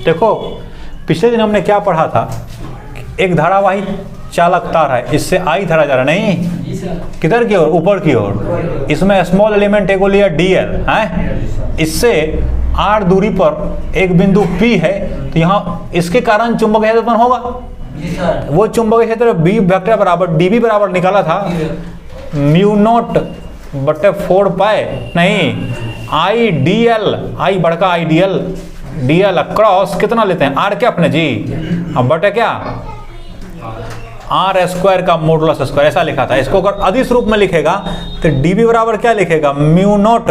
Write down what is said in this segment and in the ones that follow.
देखो पिछले दिन हमने क्या पढ़ा था, एक धारावाही चालक तार है, इससे आई धारा जा रहा नहीं, किधर की ओर, ऊपर की ओर। इसमें स्मॉल एलिमेंट एगो लिया डीएल है, इससे आर दूरी पर एक बिंदु पी है, तो यहाँ इसके कारण चुंबकीय क्षेत्र उत्पन्न होगा। वो चुंबकीय क्षेत्र बी वेक्टर बराबर डीबी बराबर निकाला था म्यू नॉट बटे 4 पाई नहीं आई डी एल, आई बड़का I D L, D L cross कितना लेते हैं आर क्या अपने जी, अब बटे क्या आर स्क्वायर का मॉडुलस स्क्वायर, ऐसा लिखा था। इसको अगर अदिश रूप में लिखेगा तो डीबी बराबर क्या लिखेगा म्यू नॉट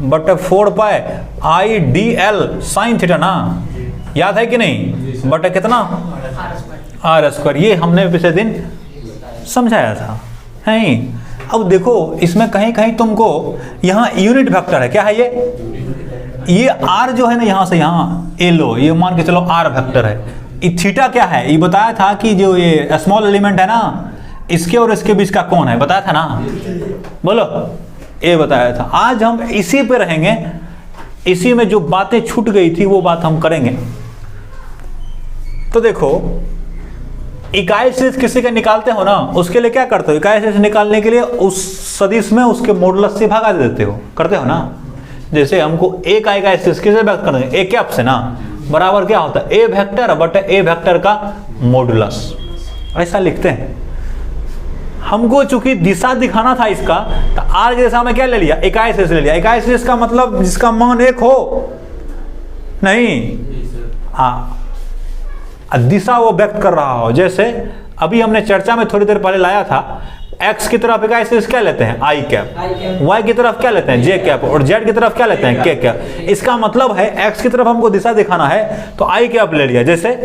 बटे 4 pi I D l sine theta ना, याद है कि नहीं, बटे कितना आर स्क्वायर। ये हमने पिछले दिन समझाया था नहीं। अब देखो इसमें कहीं कहीं तुमको यहाँ यूनिट वेक्टर है, क्या है ये आर जो है ना, यहाँ से यहाँ ए लो, ये मान के चलो आर वेक्टर है। थीटा क्या है, ये बताया था कि जो ये स्मॉल एलिमेंट है ना, इसके और इसके बीच का कौन है, बताया था ना, बोलो ये बताया था। आज हम इसी पे रहेंगे, इसी में जो बातें छूट गई थी वो बात हम करेंगे। तो देखो इकाई सदिश किसी का निकालते हो ना, उसके लिए क्या करते हो, इकाई सदिश निकालने के लिए उस सदिश में उसके मॉडुलस से भागा दे देते हो, करते हो ना। जैसे हमको एक इकाई सदिश किससे व्यक्त कर देंगे, ए कैप से ना, बराबर क्या होता है ए वेक्टर बटे ए वेक्टर का मॉडुलस, ऐसा लिखते हैं। हमको चूंकि दिशा दिखाना था इसका, तो आर की दिशा में क्या ले लिया, इकाई सदिश ले लिया। इकाई सदिश का मतलब जिसका मान एक हो नहीं, हाँ दिशा वो व्यक्त कर रहा हो। जैसे अभी हमने चर्चा में थोड़ी देर पहले लाया था, एक्स की तरफ इकाई सदिश क्या लेते हैं आई कैप, वाई की तरफ क्या लेते हैं जे कैप, और जेड की तरफ क्या लेते हैं के कैप। इसका मतलब है एक्स की तरफ हमको दिशा दिखाना है तो आई कैप ले लिया, जैसे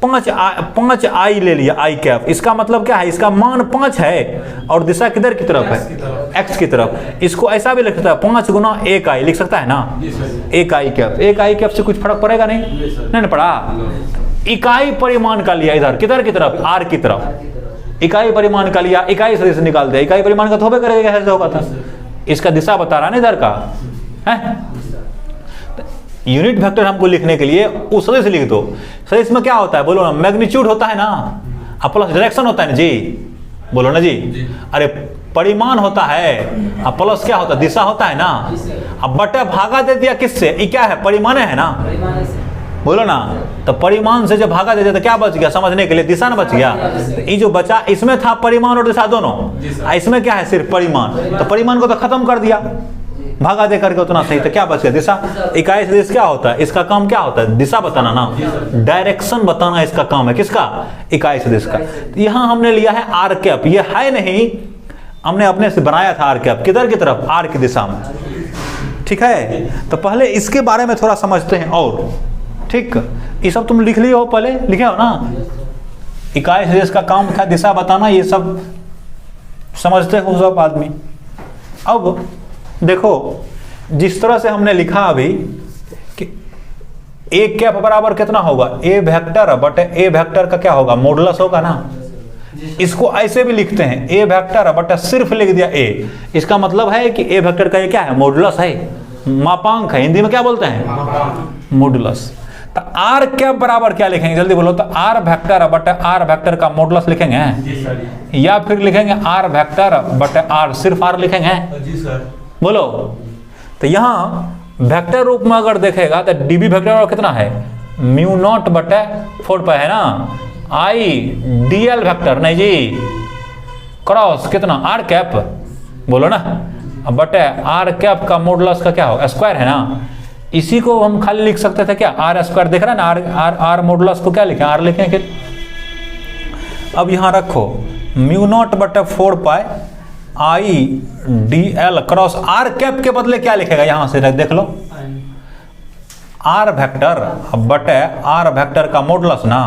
5 आई ले लिया आई कैप। इसका मतलब क्या है, इसका मान 5 है और दिशा किधर की तरफ है, एक्स की तरफ। इसको ऐसा भी लिख सकता है 5 गुना 1 आई लिख सकता है ना, 1 आई कैप। 1 आई कैप से कुछ फर्क पड़ेगा नहीं पड़ा। इकाई परिमाण का लिया इधर किधर की तरफ, आर की तरफ, इकाई परिमाण का लिया, इकाई सदिश निकाल दिया। इकाई परिमाण का तो होबे करेगा, ऐसे होगा था, इसका दिशा बता रहा ना इधर का है। यूनिट वेक्टर हमको लिखने के लिए उस सदिश लिख दो। सदिश में क्या होता है बोलो ना, मैग्नीट्यूड होता है ना, अब प्लस डायरेक्शन होता है ना जी, बोलो ना जी। अरे परिमाण होता है, अब प्लस क्या होता है दिशा होता है ना। अब बटे भागा दे दिया किससे, ये क्या है परिमाण है ना, बोलो ना। तो परिमाण से जब भागा दे दिया तो क्या बच गया, समझने के लिए दिशा ना बच गया। तो ये जो बचा इसमें था परिमाण और दिशा दोनों, इसमें क्या है सिर्फ परिमाण, तो परिमाण को तो खत्म कर दिया भागा दे करके, उतना सही। तो क्या बच गया दिशा। इकाई सदिश क्या होता है, इसका काम क्या होता है दिशा बताना ना, डायरेक्शन बताना इसका काम है, किसका, इकाई सदिश का। यहाँ हमने लिया है आर कैप, ये है नहीं, हमने अपने से बनाया था आर कैप, किधर की तरफ, आर की दिशा में, ठीक है। तो पहले इसके बारे में थोड़ा समझते हैं और, ठीक। ये सब तुम लिख लिए हो, पहले लिखे हो ना, इकाई सदिश का काम था दिशा बताना, ये सब समझते हो सब आदमी। अब देखो जिस तरह से हमने लिखा अभी कि ए कैप बराबर कितना होगा, ए वेक्टर बटे ए वेक्टर का क्या होगा मॉडुलस होगा ना। इसको ऐसे भी लिखते हैं ए वेक्टर बटे सिर्फ लिख दिया ए, इसका मतलब है कि ए वेक्टर का ये क्या है मॉडुलस है, मापांक है, हिंदी में क्या बोलते हैं मॉडुलस। तो आर कैप बराबर क्या लिखेंगे जल्दी बोलो, तो आर वेक्टर बटे आर वेक्टर का मॉडुलस लिखेंगे, या फिर लिखेंगे आर वेक्टर बटे आर, सिर्फ आर लिखेंगे जी सर, बोलो। तो यहाँ वेक्टर रूप में अगर देखेगा तो डीबी वेक्टर कितना है म्यू नॉट बटे 4 पाई है ना, आई डीएल वेक्टर नहीं जी, क्रॉस कितना आर कैप, बोलो ना, बटे आर कैप का मॉडुलस का क्या होगा स्क्वायर है ना। इसी को हम खाली लिख सकते थे क्या, आर स्क्वायर दिख रहा है ना, आर आर आर मॉडुलस को क्या लिखें, आर लिखें कि। अब यहाँ रखो म्यू नॉट बटे 4 pi I D L cross R cap के बदले क्या लिखेगा, यहां से देख लो आर वेक्टर बटे आर वेक्टर का मॉडुलस ना,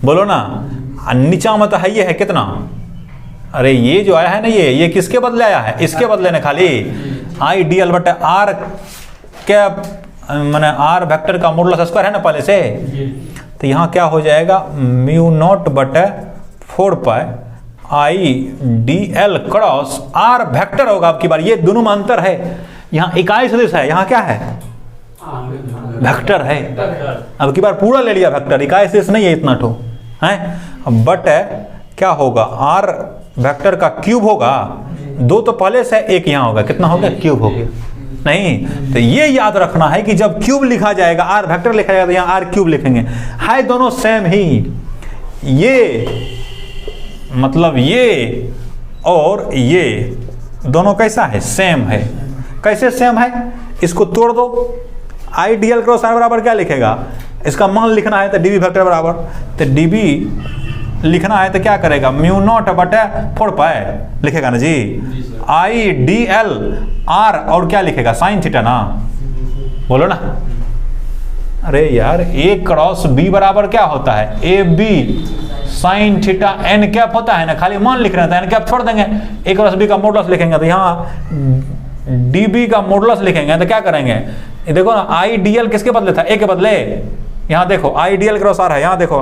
बोलो ना। नीचा में तो है ये है कितना, अरे ये जो आया है ना ये किसके बदले आया है, इसके बदले ने खाली आई डी एल बटे आर कैप मैंने आर वेक्टर का मॉडुलस स्क्वायर है ना पहले से। तो यहाँ क्या हो जाएगा म्यू नॉट बटे 4 pi I D L cross R vector होगा। अब की बार ये दोनों में अंतर है, यहाँ इकाई सदिश है, यहाँ क्या है वेक्टर है। अब की बार पूरा ले लिया वेक्टर, इकाई शेष नहीं है इतना ठो है। बट क्या होगा, आर वेक्टर का क्यूब होगा, दो तो पहले से एक यहाँ होगा, कितना होगा क्यूब हो गया नहीं। तो ये याद रखना है कि जब क्यूब लिखा जाएगा, आर वेक्टर लिखा जाएगा तो यहाँ आर क्यूब लिखेंगे। है दोनों सेम ही, ये मतलब ये और ये दोनों कैसा है, सेम है। कैसे सेम है, इसको तोड़ दो, आइडियल क्रॉस आर बराबर क्या लिखेगा, इसका मान लिखना है तो डीबी वेक्टर बराबर, तो डीबी लिखना है तो क्या करेगा, म्यू नॉट बटे 4 पाई लिखेगा ना जी, आई डी एल आर और क्या लिखेगा साइन थीटा ना, बोलो ना। अरे यार ए क्रॉस बी बराबर क्या होता है, A B sine theta N cap होता है ना, खाली मान लिख रहे थे, एन कैप छोड़ देंगे, ए क्रॉस बी का मॉडुलस लिखेंगे तो यहाँ डी बी का मॉडुलस लिखेंगे तो क्या करेंगे, देखो ना आइडियल किसके बदले था, ए के बदले, यहाँ देखो आइडियल क्रॉस आर है, यहाँ देखो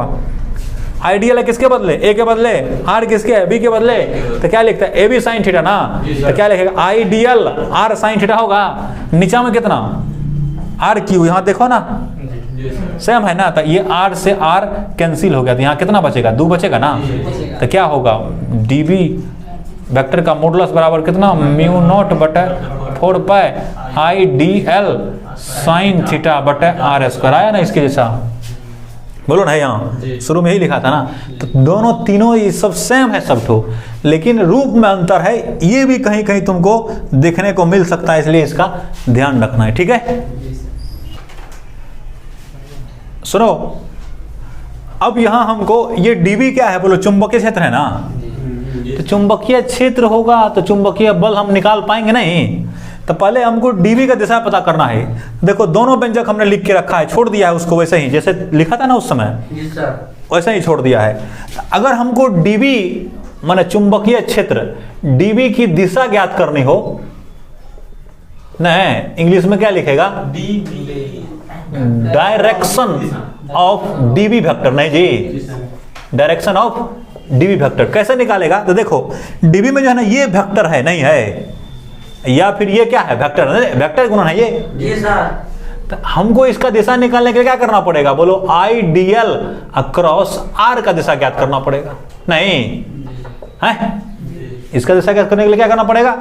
आइडियल है किसके बदले, ए के बदले, आर किसके है, बी के बदले, तो क्या लिखता है ए बी साइन थीटा ना, तो क्या लिखेगा आइडियल आर साइन थीटा होगा, नीचा में कितना आर क्यू, यहाँ देखो ना सेम है ना, तो ये आर से आर कैंसिल हो गया, तो यहाँ कितना बचेगा, 2 बचेगा ना, तो क्या होगा डी बी वेक्टर का मॉडुलस बराबर कितना, म्यू नॉट बटे 4 pi I D l sine theta बटे आर स्क्वायर, आया ना इसके जैसा, बोलो ना, यहाँ शुरू में ही लिखा था ना। तो दोनों तीनों ये सब सेम है सब ठो, लेकिन रूप में अंतर है, ये भी कहीं कहीं तुमको देखने को मिल सकता है, इसलिए इसका ध्यान रखना है, ठीक है। सुनो, अब यहां हमको ये डीबी क्या है, बोलो चुंबकीय क्षेत्र है ना, तो चुंबकीय क्षेत्र होगा तो चुंबकीय बल हम निकाल पाएंगे नहीं, तो पहले हमको डीबी का दिशा पता करना है। देखो दोनों व्यंजक हमने लिख के रखा है, छोड़ दिया है उसको वैसे ही जैसे लिखा था ना उस समय, वैसे ही छोड़ दिया है। अगर हमको डीबी माने चुंबकीय क्षेत्र डीबी की दिशा ज्ञात करनी हो, नहीं इंग्लिश में क्या लिखेगा, डायरेक्शन ऑफ डीबी वेक्टर, नहीं जी डायरेक्शन ऑफ डीबी वेक्टर कैसे निकालेगा, तो देखो डीबी में जो है ना ये वेक्टर है नहीं है, या फिर ये क्या है वेक्टर, वेक्टर गुणन है ये तो हमको इसका दिशा निकालने के लिए क्या करना पड़ेगा, बोलो आइडियल अक्रॉस आर का दिशा ज्ञात करना पड़ेगा, नहीं है इसका दिशा ज्ञात करने के लिए क्या करना पड़ेगा,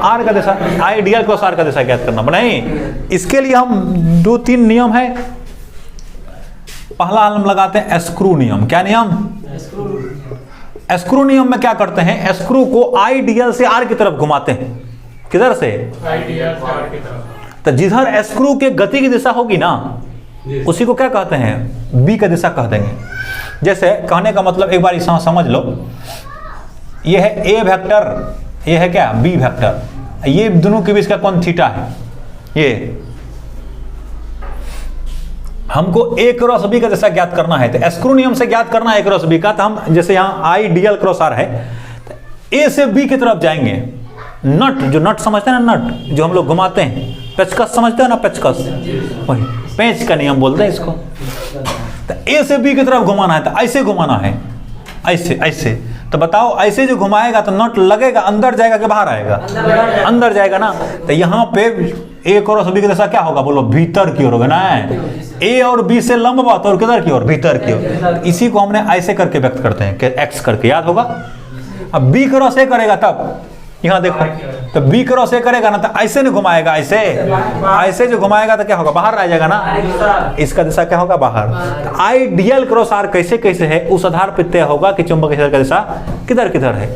आर का दिशा, आइडियल क्रॉस आर का दिशा ज्ञात करना पड़ेगा। नहीं, इसके लिए हम 2-3 नियम है। पहला हम लगाते हैं स्क्रू नियम। क्या नियम, स्क्रू नियम में क्या करते हैं, स्क्रू को आइडियल से आर की तरफ घुमाते हैं, किधर से, आइडियल से आर की तरफ, तो जिधर स्क्रू के गति की दिशा होगी ना उसी को क्या कहते हैं, बी का दिशा कह देंगे। जैसे कहने का मतलब एक बार इसे समझ लो, ये है ए वेक्टर, ये है क्या बी वेक्टर, ये दोनों के बीच का कोण थीटा है, ये हमको ए क्रॉस बी का दिशा ज्ञात करना है, तो स्क्रू नियम से ज्ञात करना है ए क्रॉस बी का, तो हम जैसे यहाँ आइडियल क्रॉस आर है, तो ए से बी की तरफ जाएंगे, नट जो नट समझते हैं ना, नट जो हम लोग घुमाते हैं, पेचकस समझते हैं ना, पेचकस वही पेंच का नियम बोलते हैं इसको, तो ए से बी की तरफ घुमाना है, तो ऐसे घुमाना है, ऐसे ऐसे, तो बताओ ऐसे जो घुमाएगा तो नट लगेगा, अंदर जाएगा कि बाहर आएगा, अंदर जाएगा ना, तो यहाँ पे ए क्रॉस बी की दिशा क्या होगा, बोलो भीतर की ओर होगा ना, ए और बी से लंबवत और किधर की ओर, भीतर की ओर, इसी को हमने ऐसे करके व्यक्त करते हैं कि एक्स करके, याद होगा। अब बी क्रॉस ए करेगा तब यहाँ देखो, तो बी क्रॉस ए करेगा ना, तो ऐसे नहीं घुमाएगा, ऐसे ऐसे जो घुमाएगा तो क्या होगा, बाहर आ जाएगा ना, इसका दिशा क्या होगा, बाहर। तो आइडियल क्रॉस आर कैसे कैसे है, उस आधार पर तय होगा कि चुंबकीय क्षेत्र का दिशा किधर किधर है।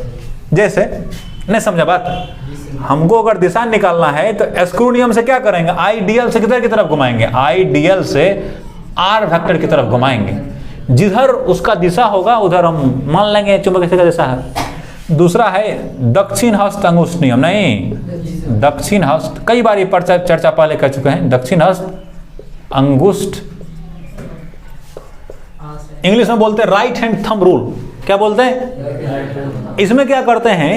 जैसे नहीं समझा बात, हमको अगर दिशा निकालना है तो स्क्रू नियम से क्या करेंगे, आइडियल से किधर की तरफ घुमाएंगे, आइडियल से आर वेक्टर की तरफ घुमाएंगे, जिधर उसका दिशा होगा उधर हम मान लेंगे चुंबकीय क्षेत्र का दिशा है। दूसरा है दक्षिण हस्त अंगुष्ठ नियम, नहीं दक्षिण हस्त, कई बार ये चर्चा पहले कर चुके हैं, दक्षिण हस्त अंगुष्ठ, इंग्लिश में बोलते हैं राइट हैंड थंब रूल, क्या बोलते हैं, इसमें क्या करते हैं,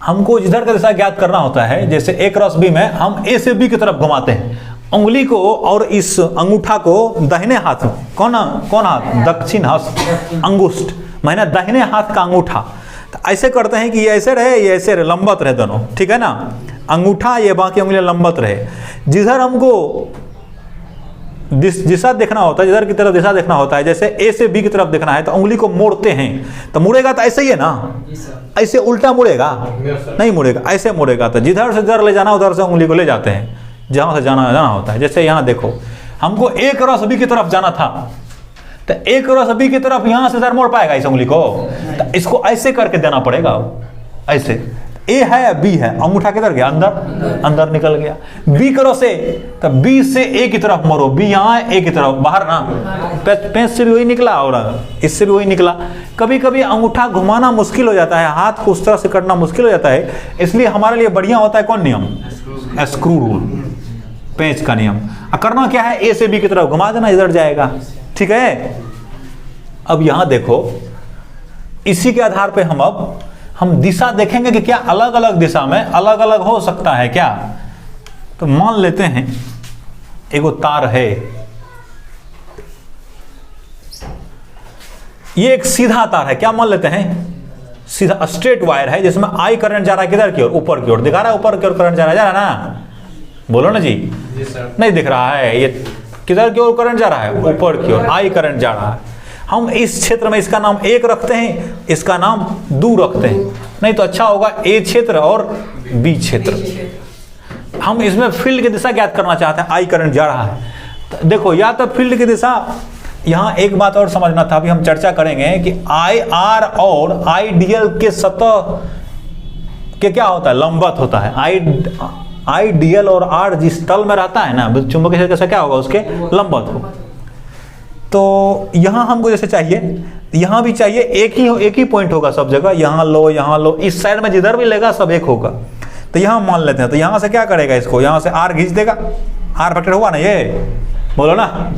हमको जिधर का दिशा ज्ञात करना होता है, जैसे ए क्रॉस बी में हम ए से बी की तरफ घुमाते हैं, उंगली को और इस अंगूठा को दाहिने हाथ, कौन हाथ, दक्षिण हस्त अंगुष्ठ माने दाहिने हाथ का अंगूठा, तो ऐसे करते हैं कि ये ऐसे रहे, ये ऐसे रहे, लंबत रहे दोनों, ठीक है ना, अंगूठा ये बाकी उंगलियां लंबत रहे, जिधर हमको दिशा देखना होता है, जिधर की तरफ दिशा देखना होता है, जैसे ए से बी की तरफ देखना है तो उंगली को मोड़ते हैं, तो मुड़ेगा तो ऐसे ही है ना, ऐसे उल्टा मुड़ेगा नहीं, मुड़ेगा ऐसे मुड़ेगा। तो जिधर से जिधर ले जाना उधर से उंगली को ले जाते हैं, जहाँ से जाना होता है। जैसे यहाँ देखो, हमको ए क्रॉस बी की तरफ जाना था, तो ए क्रॉस बी की तरफ यहाँ से इधर मोड़ पाएगा इस उंगली को, तो इसको ऐसे करके देना पड़ेगा, ऐसे। ए है या बी है, अंगूठा किधर गया, अंदर, अंदर निकल गया। बी क्रॉस ए, तो बी से ए की तरफ मोड़ो, बी यहाँ है, ए की तरफ बाहर ना, पेंच से भी वही निकला और इससे भी वही निकला। कभी कभी अंगूठा घुमाना मुश्किल हो जाता है, हाथ को उस तरह से करना मुश्किल हो जाता है, इसलिए हमारे लिए बढ़िया होता है कौन नियम, स्क्रू रूल, पेंच का नियम। करना क्या है, ए से बी की तरफ घुमा देना, इधर जाएगा, ठीक है। अब यहां देखो, इसी के आधार पे हम दिशा देखेंगे कि क्या अलग अलग दिशा में अलग अलग हो सकता है क्या। तो मान लेते हैं एगो तार है, ये एक सीधा तार है, क्या मान लेते हैं, सीधा स्ट्रेट वायर है, जिसमें आई करंट जा रहा है किधर की ओर, ऊपर की ओर, दिखा रहा है ऊपर की ओर करंट जा रहा है ना, बोलो ना जी, नहीं दिख रहा है, ये किधर की ओर करंट जा रहा है, ऊपर की ओर आई करंट जा रहा है। हम इस क्षेत्र में इसका नाम एक रखते हैं, इसका नाम दो रखते हैं, नहीं तो अच्छा होगा ए क्षेत्र और बी क्षेत्र। हम इसमें फील्ड की दिशा ज्ञात करना चाहते हैं, आई करंट जा रहा है, तो देखो या तो फील्ड की दिशा, यहाँ एक बात और समझना था, अभी हम चर्चा करेंगे कि आई आर और आई डी एल के सतह के क्या होता है, लंबवत होता है। आई डी एल और आर जिस तल में रहता है ना, चुंबकीय क्षेत्र कैसा क्या होगा, उसके लंबवत होगा। तो यहाँ हमको जैसे चाहिए, यहाँ भी चाहिए एक ही पॉइंट होगा सब जगह, यहाँ लो, इस साइड में जिधर भी लेगा सब एक होगा। तो यहाँ मान लेते हैं, तो यहाँ से क्या करेगा, इसको यहाँ से आर खींच देगा, आर फैक्टर हुआ ना, ये बोलो ना,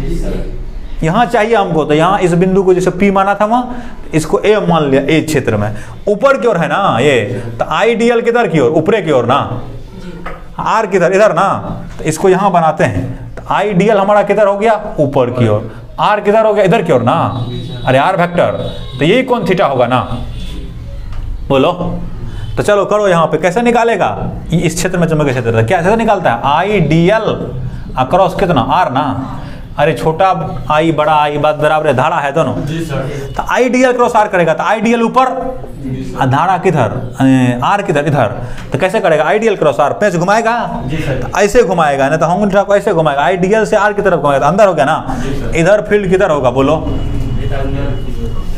यहाँ चाहिए हमको, तो यहाँ इस बिंदु को जैसे पी माना था वहाँ, इसको ए मान लिया, ए क्षेत्र में ऊपर की ओर है ना ये, तो आई डी एल किधर की ओर, ऊपरे की ओर ना, आर किधर, इधर ना, तो इसको यहाँ बनाते हैं। तो आई डी एल हमारा किधर हो गया, ऊपर की ओर, आर किधर हो गया, इधर की ओर ना, अरे आर वेक्टर, तो यही कौन थीटा होगा ना, बोलो। तो चलो करो, यहाँ पे कैसे निकालेगा, इस क्षेत्र में चुंबकीय क्षेत्र क्या कैसे निकालता है, आई डी एल अक्रॉस कितना, आर ना, अरे छोटा आई बड़ा आई बात बराबर है, धारा है दोनों, तो I D L cross R करेगा, तो आई डी एल ऊपर, धारा किधर, आर किधर, इधर, तो कैसे करेगा, I D L cross R, पेंच घुमाएगा, तो ऐसे घुमाएगा, नहीं तो अंगूठा को ऐसे घुमाएगा, आई डी एल से आर की तरफ घुमाएगा, तो अंदर हो गया ना, इधर फील्ड किधर होगा, बोलो,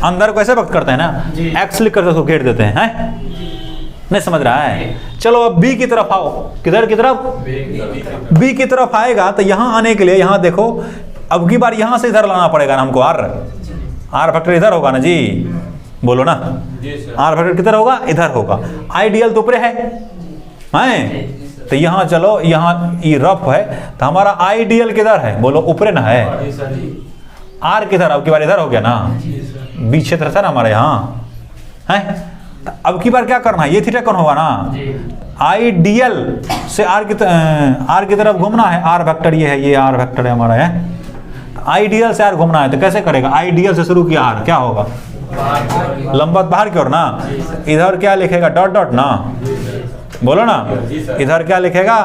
अंदर को ऐसे वक्त करते हैं ना, एक्स लिख कर उसको घेर देते हैं, नहीं समझ रहा है। चलो अब बी की तरफ आओ, किधर की तरफ, बी की तरफ आएगा, तो यहाँ आने के लिए यहाँ देखो, अब की बार यहाँ से इधर लाना पड़ेगा ना हमको, आर फैक्टर इधर होगा ना जी, बोलो ना, आर फैक्टर किधर होगा, इधर होगा, आई डी एल तो ऊपरे है, तो यहाँ चलो, यहाँ ये रफ है, तो हमारा आई डी एल किधर है, बोलो ऊपरे ना है, आर किधर, अब की बार इधर हो गया ना, बी क्षेत्र था ना हमारे यहाँ है। अब की बार क्या करना है, ये थीटा कौन होगा ना, आई डी एल से आर की तरफ घूमना है, आर वेक्टर ये है, ये आर वेक्टर है हमारा है, आई डी एल से आर घूमना है, तो कैसे करेगा, आई डी एल से शुरू किया, आर क्या होगा, लंबवत बाहर की ओर ना, इधर क्या लिखेगा, डॉट डॉट ना, बोलो ना, इधर क्या लिखेगा,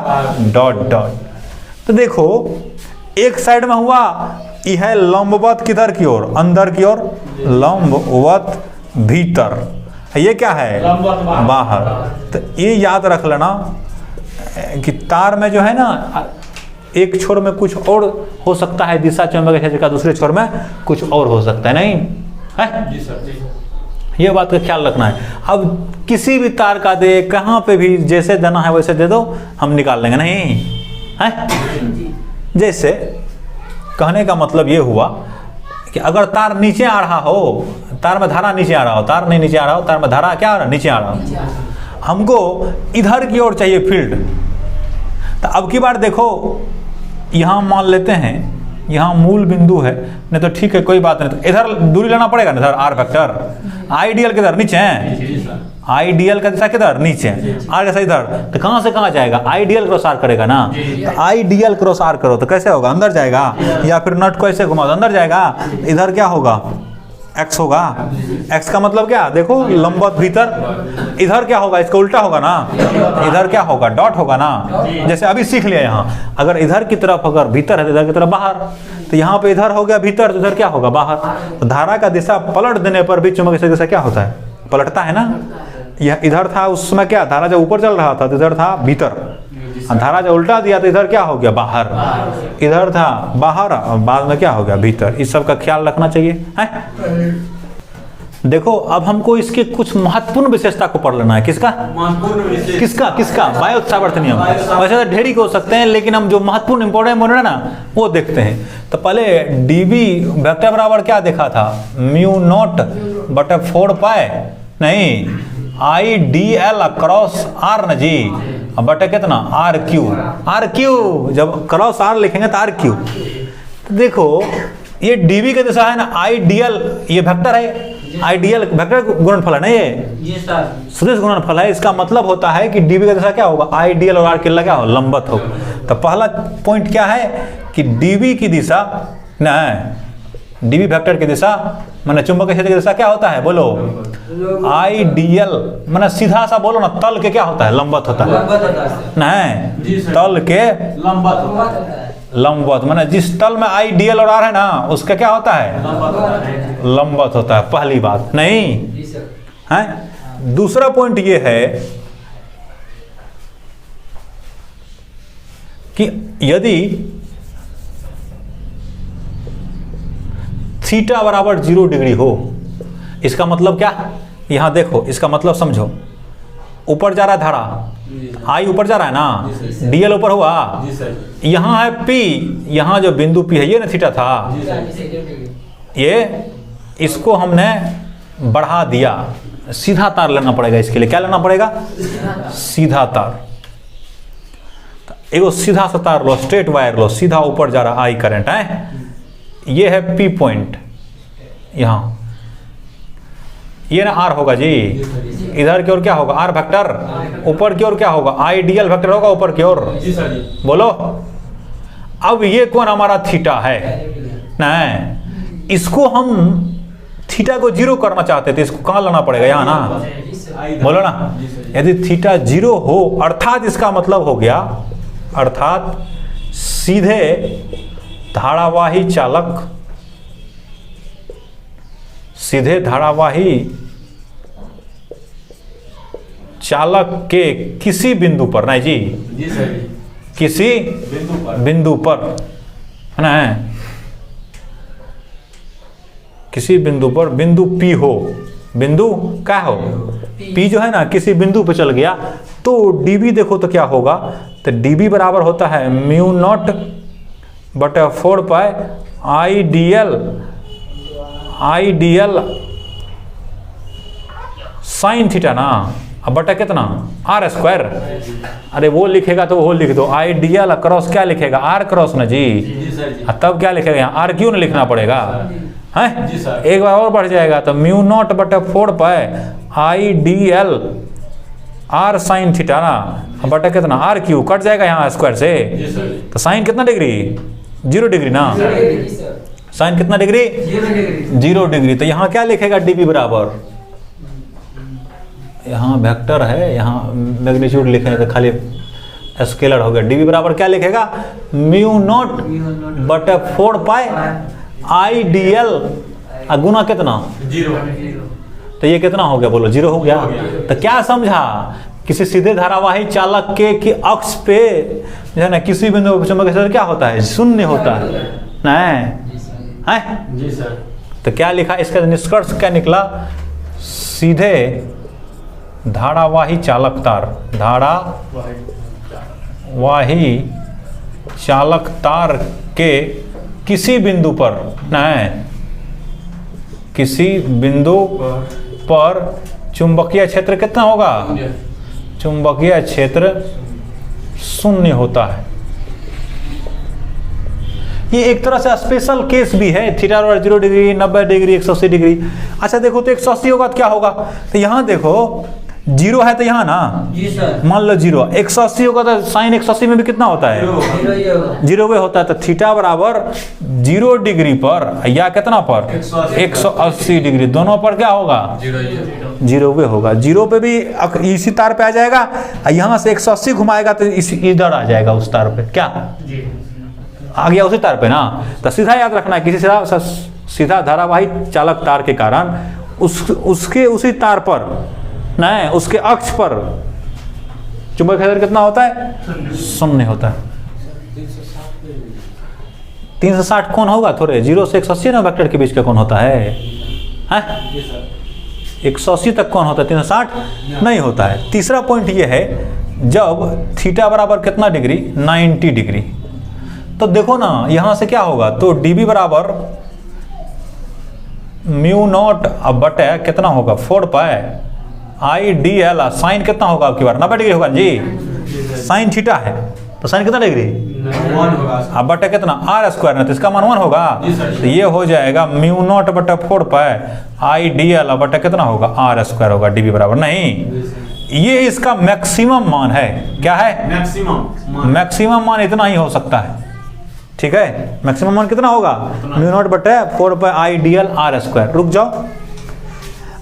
डॉट डॉट। तो देखो एक साइड में हुआ, यह है लंबवत किधर की ओर, अंदर की ओर, लंबवत भीतर, ये क्या है, बाहर। तो ये याद रख लेना कि तार में जो है ना, एक छोर में कुछ और हो सकता है दिशा चुंबकीय क्षेत्र का, दूसरे छोर में कुछ और हो सकता है, नहीं है, ये बात का ख्याल रखना है। अब किसी भी तार का दे, कहाँ पे भी जैसे देना है वैसे दे दो, हम निकाल लेंगे, नहीं है। जैसे कहने का मतलब ये हुआ कि अगर तार नीचे आ रहा हो, तार में धारा नीचे आ रहा हो, तार नहीं नीचे आ रहा हो, तार में धारा क्या आ रहा है, नीचे आ रहा हो, हमको इधर की ओर चाहिए फील्ड। तो अब की बार देखो, यहाँ मान लेते हैं यहाँ मूल बिंदु है, नहीं तो ठीक है कोई बात नहीं, तो इधर दूरी लेना पड़ेगा ना, इधर R vector, I D L किधर, नीचे है, आई डी एल का दिशा किधर, नीचे, आर कैसा इधर, तो कहाँ से कहाँ जाएगा, I D L cross R करेगा ना, तो I D L cross R करो तो कैसे होगा, अंदर जाएगा, या फिर नट को ऐसे घुमाओ तो अंदर जाएगा, इधर क्या होगा, एक्स होगा, एक्स का मतलब क्या, देखो लंबवत भीतर, इधर क्या होगा, इसका उल्टा होगा ना, इधर क्या होगा, डॉट होगा ना, जैसे अभी सीख लिया यहाँ, अगर इधर की तरफ अगर भीतर है तो इधर की तरफ बाहर, तो यहाँ पे इधर हो गया भीतर, तो इधर क्या होगा बाहर। तो धारा का दिशा पलट देने पर भी चुंबकीय क्षेत्र की दिशा क्या होता है, पलटता है ना। यह इधर था उस समय क्या, धारा जब ऊपर चल रहा था तो इधर था भीतर, धारा जब उल्टा दिया तो इधर क्या हो गया बाहर, इधर था बाहर, बाद में क्या हो गया भीतर। इस सब का ख्याल रखना चाहिए है। देखो अब हमको इसके कुछ महत्वपूर्ण विशेषता को पढ़ लेना है। किसका किसका बायोट सावर्थ नियम। वैसे तो ढेरी हो सकते हैं, लेकिन हम जो महत्वपूर्ण इंपॉर्टेंट बोल रहे हैं ना वो देखते हैं। तो पहले डीबी वेक्टर बराबर क्या देखा था, म्यू नॉट बटे 4 पाई नहीं I D L across R न जी, बटे कितना आर क्यू। जब क्रॉस आर लिखेंगे तो आर क्यू। तो देखो ये डीबी की दिशा है ना, आइडियल ये वेक्टर है, आइडियल वेक्टर गुणनफल है ना, ये सदिश गुणनफल है। इसका मतलब होता है कि डीबी का दिशा क्या होगा, आइडियल और आर के क्या हो, लंबवत होगा। तो पहला पॉइंट क्या है कि डीबी की दिशा ना, डीबी वेक्टर की दिशा माने चुंबकीय क्षेत्र की दिशा क्या होता है, बोलो आइडियल, माने सीधा सा बोलो ना, तल के क्या होता है, लंबवत होता है ना, तल के लंबवत, माने जिस तल में आइडियल और आर है ना उसका क्या होता है, लंबवत होता है। पहली बात नहीं है। दूसरा पॉइंट ये है कि यदि थीटा बराबर 0 डिग्री हो, इसका मतलब क्या, यहां देखो इसका मतलब समझो, ऊपर जा रहा है धारा, आई ऊपर जा रहा है ना, डीएल ऊपर हुआ, यहाँ है पी, यहाँ जो बिंदु पी है ये ना थीटा था, ये इसको हमने बढ़ा दिया, सीधा तार लेना पड़ेगा इसके लिए। क्या लेना पड़ेगा, सीधा तार। एगो सीधा सा तार लो, स्ट्रेट वायर लो, सीधा ऊपर जा रहा आई करंट है, ये है पी पॉइंट, यहाँ ये ना आर होगा जी, इधर की ओर क्या होगा आर वेक्टर, ऊपर की ओर क्या होगा आइडियल वेक्टर होगा ऊपर की ओर, बोलो। अब ये कौन हमारा थीटा है ना, इसको हम थीटा को 0 करना चाहते थे, इसको कहाँ लाना पड़ेगा, यहाँ ना, बोलो ना। यदि थीटा 0 हो अर्थात इसका मतलब हो गया, अर्थात सीधे धारावाही चालक, सीधे धारावाही चालक के किसी बिंदु पर, नहीं जी किसी बिंदु पर है ना, किसी बिंदु पर, बिंदु P हो, बिंदु क्या हो P जो है ना, किसी बिंदु पर चल गया तो dB देखो तो क्या होगा, तो dB बराबर होता है म्यू नॉट बटे 4 पाई आइडियल साइन थीटा ना, अब बटा कितना आर स्क्वायर। अरे वो लिखेगा तो वो लिख दो, आइडियल क्रॉस क्या लिखेगा आर क्रॉस ना जी, तब क्या लिखेगा यहाँ आर क्यों ना लिखना पड़ेगा है। एक बार और बढ़ जाएगा तो म्यू नॉट बटे 4 पाई आइडियल आर साइन थीटा ना, बटा कितना आर क्यू, कट जाएगा यहाँ स्क्वायर से, तो साइन कितना डिग्री 0 डिग्री ना, साइन कितना डिग्री 0 डिग्री। तो यहाँ क्या लिखेगा डीबी बराबर, यहाँ वेक्टर है, यहाँ मैग्नीट्यूड लिखेंगे तो खाली स्केलर हो गया, डीबी बराबर क्या लिखेगा म्यू नॉट बटे 4 पाई आइडियल गुना कितना 0, तो ये कितना हो गया बोलो 0 हो गया। तो क्या समझा, किसी सीधे धारावाही चालक के अक्ष पे जो है ना किसी बिंदु पर चुंबकीय क्षेत्र क्या होता है, शून्य होता है नहीं है जी सर। तो क्या लिखा, इसका निष्कर्ष क्या निकला, सीधे धारावाही चालक तार, धारावाही चालक तार के किसी बिंदु पर नहीं, किसी बिंदु पर चुंबकीय क्षेत्र कितना होगा, चुंबकीय क्षेत्र शून्य होता है। ये एक तरह से स्पेशल केस भी है, थीटा 0 डिग्री 90 डिग्री 180 डिग्री। अच्छा देखो तो 180 होगा तो क्या होगा, तो यहाँ देखो 0 है तो यहाँ ना मान लो 0, 180 होगा तो साइन 180 में भी कितना होता है 0 वे होता है। तो थीटा बराबर 0 डिग्री पर या कितना पर 180 डिग्री, दोनों पर क्या होगा 0 वे होगा। 0 पे भी इसी तार पे आ जाएगा, यहाँ से 180 घुमाएगा तो इधर आ जाएगा उस तार पे, क्या आ गया उसी तार पे ना। तो सीधा याद रखना है किसी सीधा धारावाही चालक तार के कारण उसके उसी तार पर नहीं, उसके अक्ष पर चुंबकीय क्षेत्र कितना होता है? शून्य होता है। 360 कौन होगा? थोड़े 0 से 180 ना वेक्टर के बीच का कौन होता है? 180 तक कौन होता है? 360 नहीं होता है। तीसरा पॉइंट ये है, जब थीटा बराबर कितना डिग्री? 90 डिग्री। तो देखो ना यहां से क्या होगा, तो डीबी बराबर म्यू नॉट अब बटे कितना होगा? 4 pi I D l. Sign कितना होगा आपकी बार? 90 डिग्री होगा जी। साइन थीटा है तो साइन कितना डिग्री? 1 होगा। अब बटे कितना? आर स्क्वायर, तो इसका मान 1 होगा। तो ये हो जाएगा म्यू नॉट बटे 4 पाई आई डी एल बटे कितना होगा? आर स्क्वायर होगा। डीबी बराबर नहीं, ये इसका मैक्सिमम मान है। क्या है? मैक्सिमम मान इतना ही हो सकता है। ठीक है, मैक्सिमम मान कितना होगा? म्यू नॉट बटे 4 pi I D l R square. रुक जाओ,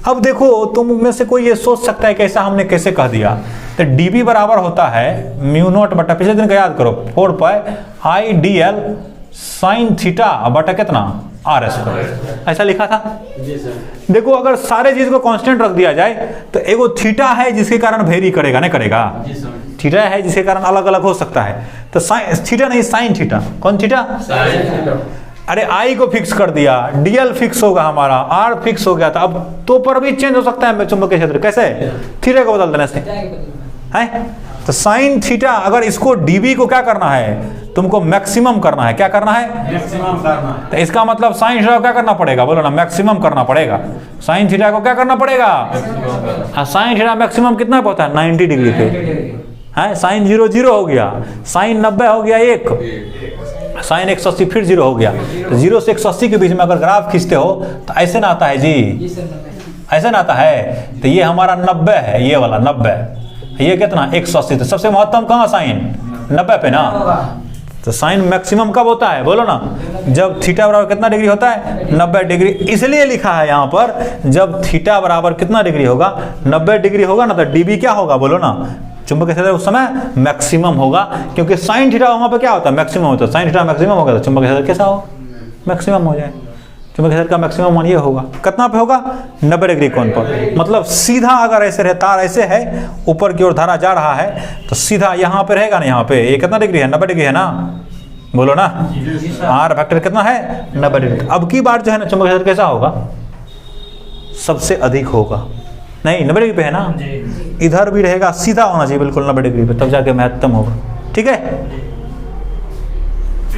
अब देखो तुम में से कोई ये सोच सकता है कैसा हमने कैसे कह दिया। तो डीबी बराबर होता है म्यू नॉट बटा, पिछले दिन का याद करो, 4 pi I D l sine theta बटा कितना? R square. ऐसा लिखा था। देखो अगर सारे चीज को कांस्टेंट रख दिया जाए तो एगो थीटा है जिसके कारण वेरी करेगा, नहीं करेगा? थीटा है जिसके कारण अलग अलग हो सकता है। तो थीटा नहीं, साइन थीटा। कौन थीटा? अरे आई को फिक्स कर दिया, डीएल फिक्स होगा हमारा, आर फिक्स हो गया था। अब तो पर भी चेंज हो सकता है चुंबकीय क्षेत्र। कैसे? थीटा को बदल देने से है। तो साइन थीटा, अगर इसको डीबी को क्या करना है? तुमको मैक्सिमम करना है। क्या करना है? मैक्सिमम करना है। तो इसका मतलब साइन थीटा को क्या करना पड़ेगा? बोलो ना, मैक्सिमम करना पड़ेगा। साइन थीटा को क्या करना पड़ेगा? साइन थीटा मैक्सिमम कितना पे होता है? 90 डिग्री पे है। साइन 0 0 हो गया, साइन 90 हो गया 1, साइन 180 फिर 0 हो गया। तो 0 से 180 के बीच में अगर ग्राफ खींचते हो तो ऐसे ना आता है जी, ऐसे ना आता है। तो ये हमारा 90 है, ये वाला 90, ये कितना? 180। तो सबसे महत्तम कहाँ? साइन 90 पे ना। तो साइन मैक्सिमम कब होता है? बोलो ना, जब थीटा बराबर कितना डिग्री होता है? 90 डिग्री। इसलिए लिखा है यहाँ पर, जब थीटा बराबर कितना डिग्री होगा? 90 डिग्री होगा ना, तो डीबी क्या होगा? बोलो ना, चुंबकीय क्षेत्र उस समय मैक्सिमम होगा, क्योंकि साइन थीटा वहां पर क्या होता है? मैक्सिमम होता है। साइन थीटा मैक्सिमम होगा तो चुंबकीय क्षेत्र कैसा हो? मैक्सिमम हो जाए। चुंबकीय क्षेत्र का मैक्सिमम मान ये होगा, कितना पे होगा? 90 डिग्री कोण पर। मतलब सीधा अगर ऐसे रहे, तार ऐसे है, ऊपर की ओर धारा जा रहा है, तो सीधा यहाँ पे रहेगा ना, यहाँ पे ये कितना डिग्री है? 90 डिग्री है ना। बोलो ना, आर वेक्टर कितना है? 90 डिग्री। अब की बार जो है ना, चुंबकीय क्षेत्र कैसा होगा? सबसे अधिक होगा। नहीं, 90 डिग्री पे है ना, इधर भी रहेगा, सीधा होना चाहिए बिल्कुल 90 डिग्री पे, तब जाके महत्तम होगा। ठीक है।